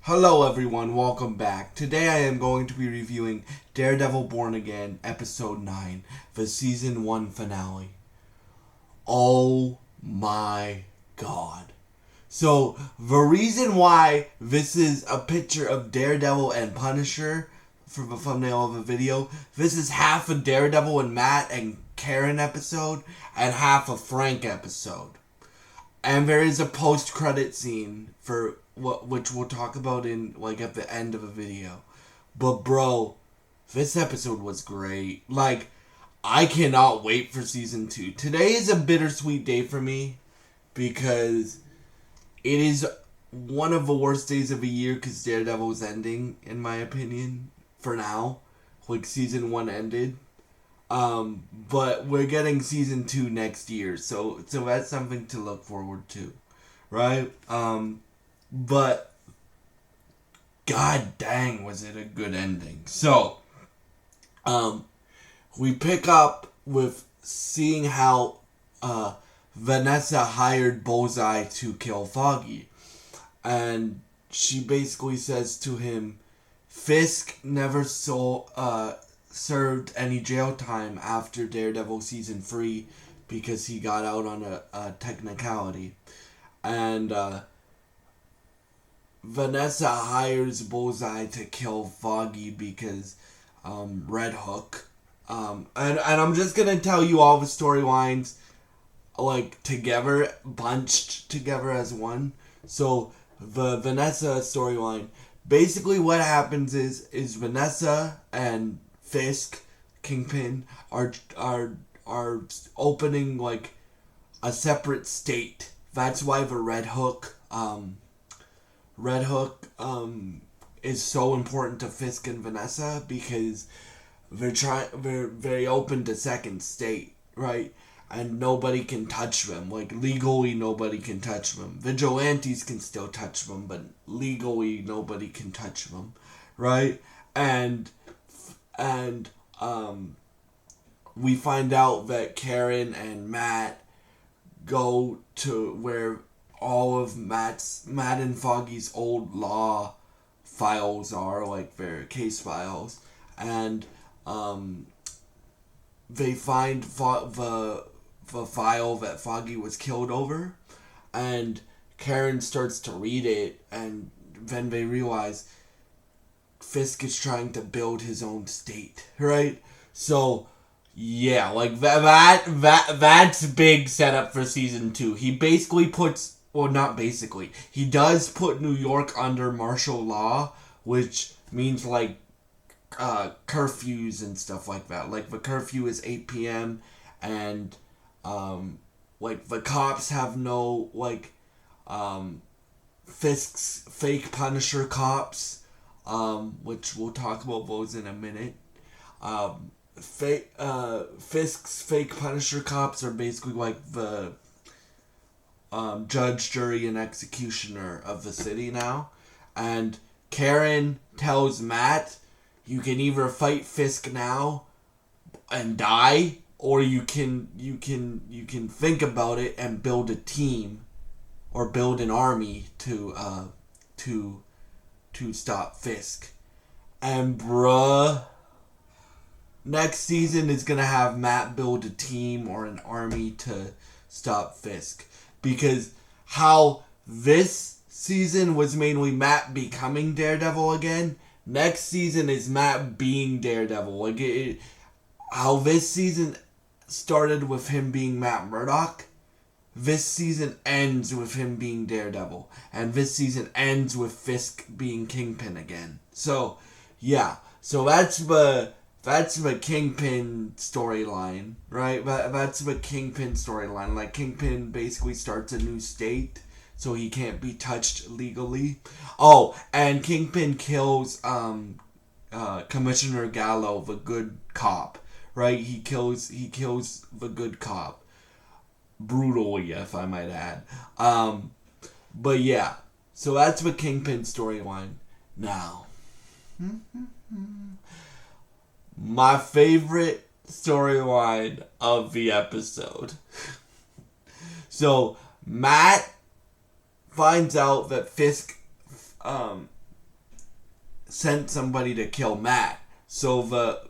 Hello everyone, welcome back. Today I am going to be reviewing Daredevil Born Again, Episode 9, the Season 1 finale. Oh my god. So, the reason why this is a picture of Daredevil and Punisher for the thumbnail of the video, this is half a Daredevil and Matt and Karen episode, and half a Frank episode. And there is a post-credit scene for which we'll talk about in at the end of the video. But bro, this episode was great. I cannot wait for season 2. Today is a bittersweet day for me because it is one of the worst days of the year because Daredevil is ending, in my opinion, for now. Season 1 ended. But we're getting season 2 next year, so that's something to look forward to, right? But god dang, was it a good ending. So, we pick up with seeing how, Vanessa hired Bullseye to kill Foggy, and she basically says to him, Fisk never served any jail time after Daredevil season 3 because he got out on a technicality. And Vanessa hires Bullseye to kill Foggy because Red Hook. And I'm just gonna tell you all the storylines together, bunched together as one. So the Vanessa storyline, basically what happens is Vanessa and Fisk, Kingpin, are opening a separate state. That's why the Red Hook is so important to Fisk and Vanessa, because they opened a second state, right? And nobody can touch them. Legally, nobody can touch them. Vigilantes can still touch them, but legally, nobody can touch them, right? And we find out that Karen and Matt go to where all of Matt and Foggy's old law files are, their case files, and they find the file that Foggy was killed over, and Karen starts to read it, and then they realize Fisk is trying to build his own state, right? So, yeah, that's big setup for season 2. He basically puts, well, not basically, he does put New York under martial law, which means curfews and stuff like that. The curfew is 8 p.m. and the cops have no Fisk's fake Punisher cops, which we'll talk about those in a minute. Fisk's fake Punisher cops are basically the judge, jury, and executioner of the city now. And Karen tells Matt, you can either fight Fisk now and die, or you can think about it and build a team or build an army to stop Fisk. And bruh, next season is gonna have Matt build a team or an army to stop Fisk, because how this season was mainly Matt becoming Daredevil again, next season is Matt being Daredevil. How this season started with him being Matt Murdock, this season ends with him being Daredevil, and this season ends with Fisk being Kingpin again. So, yeah. So that's the Kingpin storyline, right? That's the Kingpin storyline. Kingpin basically starts a new state, so he can't be touched legally. Oh, and Kingpin kills Commissioner Gallo, the good cop, right? He kills the good cop. Brutally, if I might add. But yeah, so that's the Kingpin storyline. Now, my favorite storyline of the episode. So, Matt finds out that Fisk sent somebody to kill Matt. So the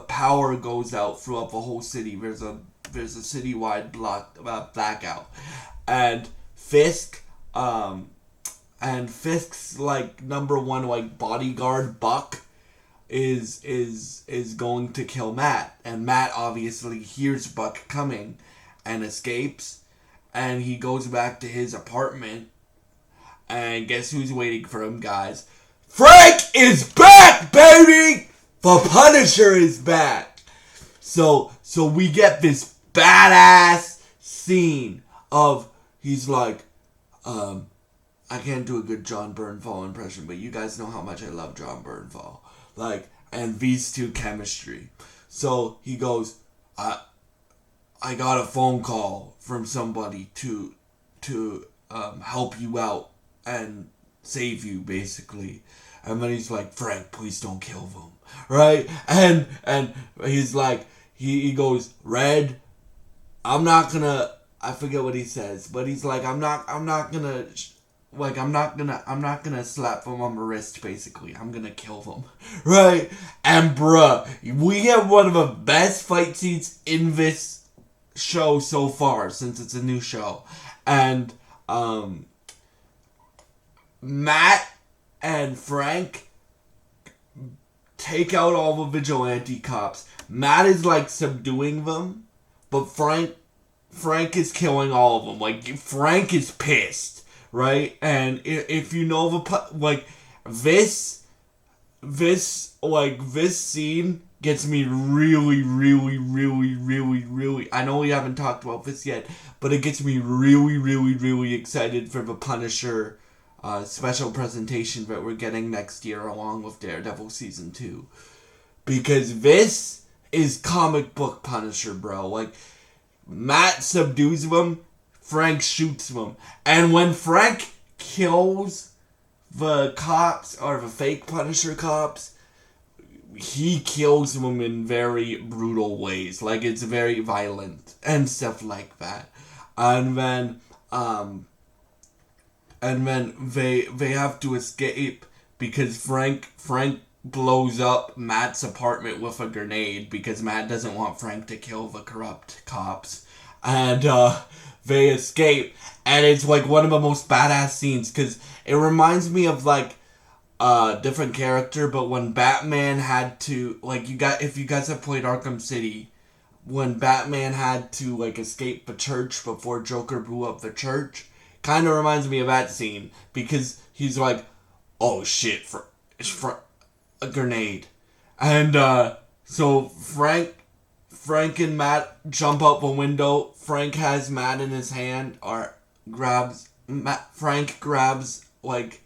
power goes out throughout the whole city. There's a citywide blackout, and Fisk and Fisk's like number one like bodyguard Buck is going to kill Matt, and Matt obviously hears Buck coming and escapes, and he goes back to his apartment, and guess who's waiting for him, guys? Frank is back, baby! The Punisher is back. So we get this badass scene of, he's like, I can't do a good John Bernthal impression, but you guys know how much I love John Bernthal. Like, and these two chemistry. So he goes, I got a phone call from somebody to help you out and save you, basically. And then he's like, Frank, please don't kill them, right? And he's like, he goes, Red, I'm not gonna, I forget what he says, but he's like, I'm not gonna slap them on the wrist, basically. I'm gonna kill them, right? And bruh, we have one of the best fight scenes in this show so far, since it's a new show. And Matt and Frank take out all the vigilante cops. Matt is like subduing them, but Frank is killing all of them. Like, Frank is pissed, right? And if you know this scene gets me really, really, really, really, really, I know we haven't talked about this yet, but it gets me really, really, really excited for the Punisher special presentation that we're getting next year along with Daredevil Season 2. Because this is comic book Punisher, bro. Like, Matt subdues them, Frank shoots them. And when Frank kills the cops, or the fake Punisher cops, he kills them in very brutal ways. Like, it's very violent and stuff like that. And then they have to escape because Frank blows up Matt's apartment with a grenade because Matt doesn't want Frank to kill the corrupt cops. And they escape, and it's like one of the most badass scenes because it reminds me of like a different character, but when Batman had to, like, if you guys have played Arkham City, when Batman had to like escape the church before Joker blew up the church, kind of reminds me of that scene because he's like, oh shit, it's a grenade. And so Frank and Matt jump out the window. Frank has Matt in his hand, or Frank grabs, like,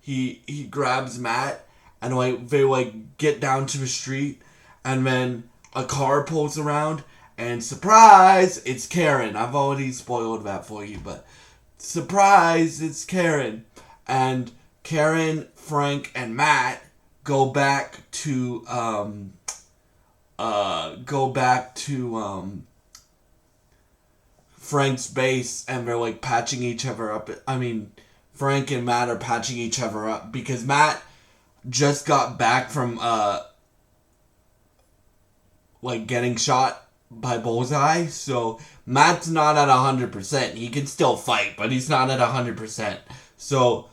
he grabs Matt, and like they like get down to the street, and then a car pulls around, and surprise, it's Karen. I've already spoiled that for you, but surprise, it's Karen. And Karen, Frank, and Matt go back to Frank's base, and they're like patching each other up. I mean, Frank and Matt are patching each other up because Matt just got back from like getting shot by Bullseye, so Matt's not at 100%. He can still fight, but he's not at 100%. So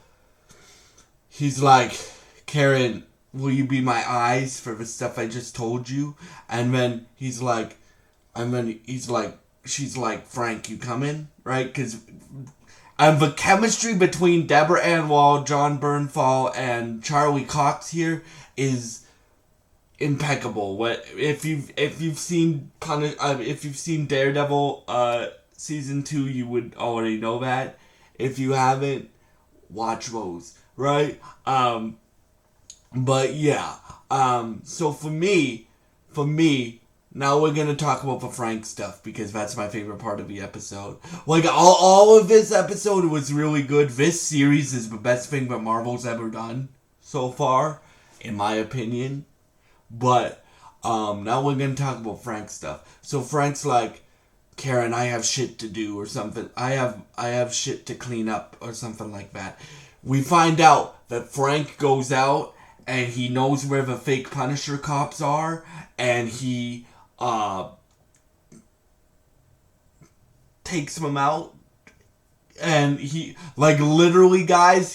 he's like, Karen, will you be my eyes for the stuff I just told you? And then she's like, Frank, you coming? Right? Because the chemistry between Deborah Ann Wall, John Bernthal, and Charlie Cox here is impeccable. If you've seen Daredevil season 2, you would already know that. If you haven't, watch those, right? But yeah, so for me, now we're gonna talk about the Frank stuff because that's my favorite part of the episode. Like, all of this episode was really good. This series is the best thing that Marvel's ever done so far, in my opinion. But now we're gonna talk about Frank stuff. So Frank's like, Karen, I have shit to do or something. I have shit to clean up or something like that. We find out that Frank goes out and he knows where the fake Punisher cops are, and he takes them out. And he, like, literally, guys,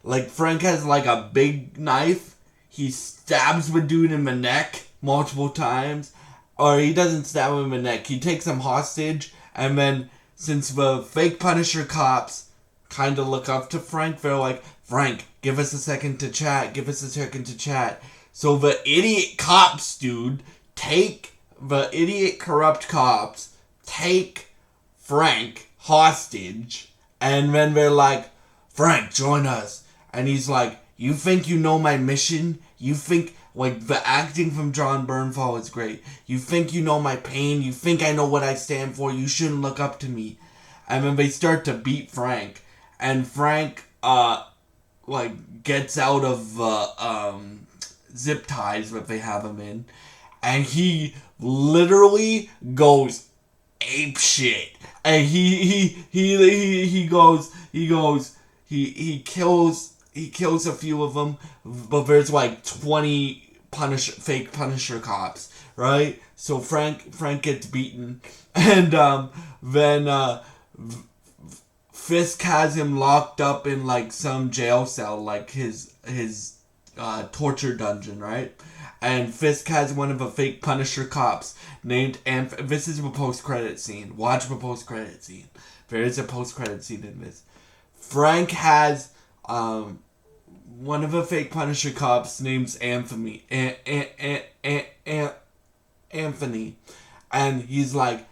like, Frank has, like, a big knife. He stabs the dude in the neck multiple times. Or he doesn't stab him in the neck. He takes him hostage. And then, since the fake Punisher cops kind of look up to Frank, they're like, Frank, give us a second to chat. Give us a second to chat. So the idiot cops, dude, the idiot corrupt cops take Frank hostage, and then they're like, Frank, join us. And he's like, you think you know my mission? You think, like, the acting from John Bernthal is great. You think you know my pain? You think I know what I stand for? You shouldn't look up to me. And then they start to beat Frank, and Frank like, gets out of zip ties that they have him in, and he literally goes ape shit. And he kills a few of them, but there's like 20 fake Punisher cops, right? So Frank gets beaten, and then Fisk has him locked up in like some jail cell, like his torture dungeon, right? And Fisk has one of the fake Punisher cops named this is a post-credit scene. Watch the post-credit scene. There is a post-credit scene in this. Frank has one of the fake Punisher cops named Anthony. Anthony. And he's like,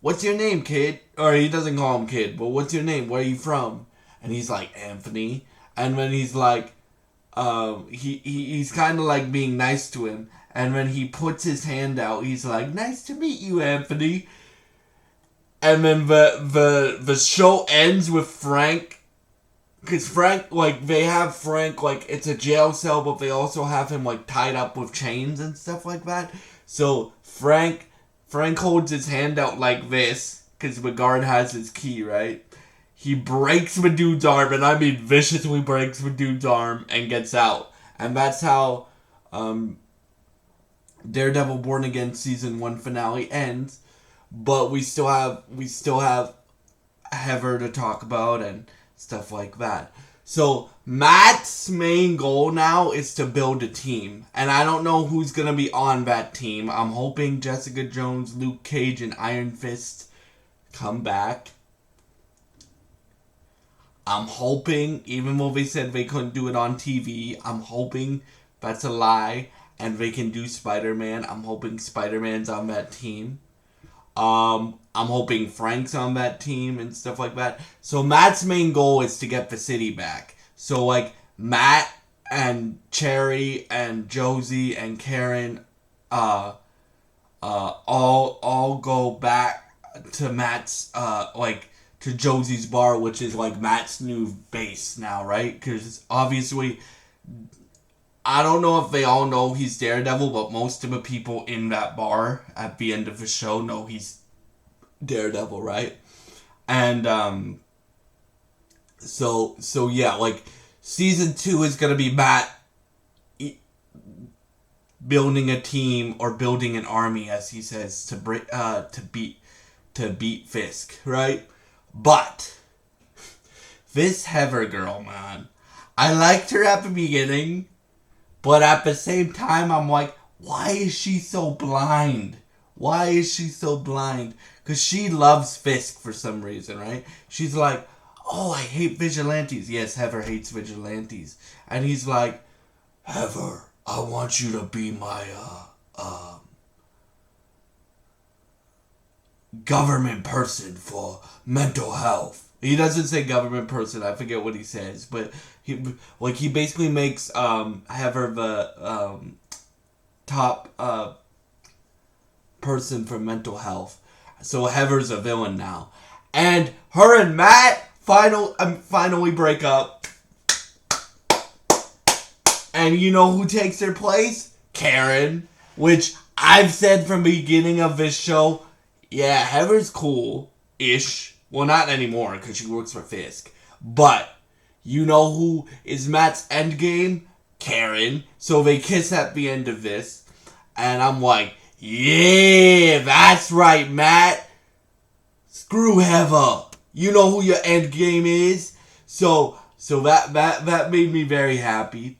what's your name, kid? Or he doesn't call him kid, but what's your name? Where are you from? And he's like, Anthony. And then he's like, he's kind of like being nice to him, and when he puts his hand out, he's like, nice to meet you, Anthony. And then the show ends with Frank, because Frank, like, they have Frank, like, it's a jail cell, but they also have him, like, tied up with chains and stuff like that. So Frank holds his hand out like this, because the guard has his key, right? He breaks the dude's arm, and I mean viciously breaks the dude's arm, and gets out. And that's how Daredevil Born Again Season 1 finale ends. But we still have Heather to talk about and stuff like that. So Matt's main goal now is to build a team. And I don't know who's going to be on that team. I'm hoping Jessica Jones, Luke Cage, and Iron Fist come back. I'm hoping, even though they said they couldn't do it on TV, I'm hoping that's a lie and they can do Spider-Man. I'm hoping Spider-Man's on that team. I'm hoping Frank's on that team and stuff like that. So Matt's main goal is to get the city back. So, like, Matt and Cherry and Josie and Karen all go back to Matt's to Josie's bar, which is like Matt's new base now, right? Because obviously, I don't know if they all know he's Daredevil, but most of the people in that bar at the end of the show know he's Daredevil, right? And so yeah, like, season 2 is gonna be Matt building a team or building an army, as he says, to beat Fisk, right? But this Heather girl, man, I liked her at the beginning, but at the same time, I'm like, why is she so blind? Why is she so blind? Because she loves Fisk for some reason, right? She's like, oh, I hate vigilantes. Yes, Heather hates vigilantes. And he's like, Heather, I want you to be my, government person for mental health. He doesn't say government person, I forget what he says, but he basically makes Heather the top person for mental health. So Heather's a villain now. And her and Matt finally break up. And you know who takes their place? Karen, which I've said from the beginning of this show, yeah, Heather's cool-ish. Well, not anymore, because she works for Fisk. But, you know who is Matt's endgame? Karen. So they kiss at the end of this. And I'm like, yeah, that's right, Matt. Screw Heather. You know who your end game is. So that made me very happy.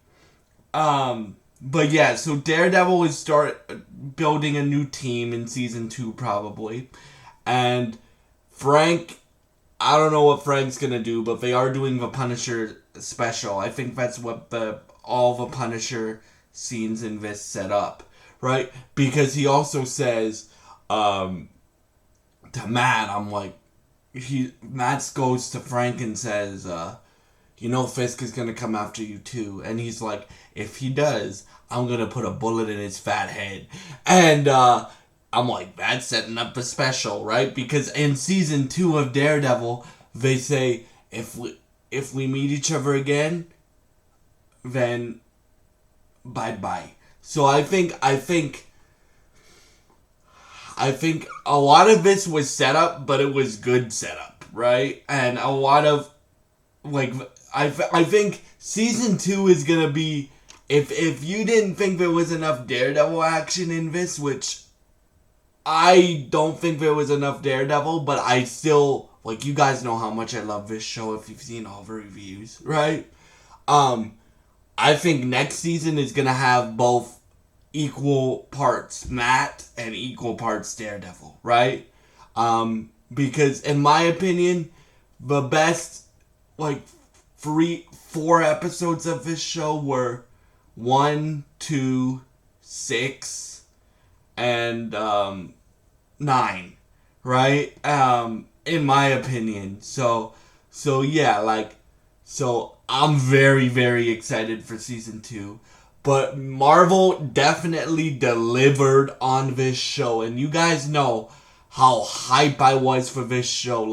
But yeah, so Daredevil is start building a new team in season 2 probably. And Frank, I don't know what Frank's gonna do, but they are doing the Punisher special. I think that's what all the Punisher scenes in this set up, right? Because he also says to Matt, I'm like, Matt goes to Frank and says, Fisk is gonna come after you too, and he's like, if he does, I'm gonna put a bullet in his fat head, and I'm like, that's setting up the special, right? Because in season 2 of Daredevil, they say if we meet each other again, then bye. So I think a lot of this was set up, but it was good setup, right? And a lot of I think season 2 is gonna be, if you didn't think there was enough Daredevil action in this, which I don't think there was enough Daredevil, but I still, you guys know how much I love this show if you've seen all the reviews, right? I think next season is gonna have both equal parts Matt and equal parts Daredevil, right? Because in my opinion, the best 4 episodes of this show were 1, 2, 6, and 9, right? In my opinion. So yeah, so I'm very, very excited for season 2. But Marvel definitely delivered on this show. And you guys know how hype I was for this show.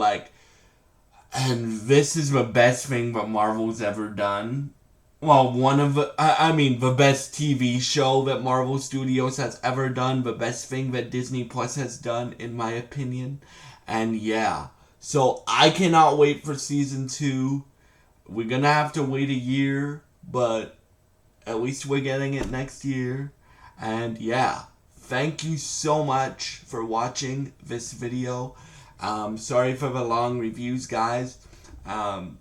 And this is the best thing that Marvel's ever done. Well, the best TV show that Marvel Studios has ever done. The best thing that Disney Plus has done, in my opinion. And yeah. So I cannot wait for season 2. We're gonna have to wait a year, but at least we're getting it next year. And yeah, thank you so much for watching this video. Sorry for the long reviews, guys. But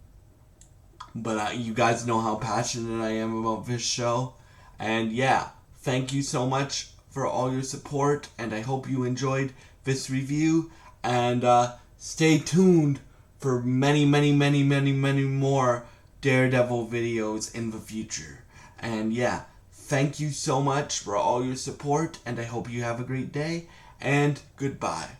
you guys know how passionate I am about this show. And yeah, thank you so much for all your support. And I hope you enjoyed this review. And stay tuned for many, many, many, many, many more Daredevil videos in the future. And yeah, thank you so much for all your support, and I hope you have a great day, and goodbye.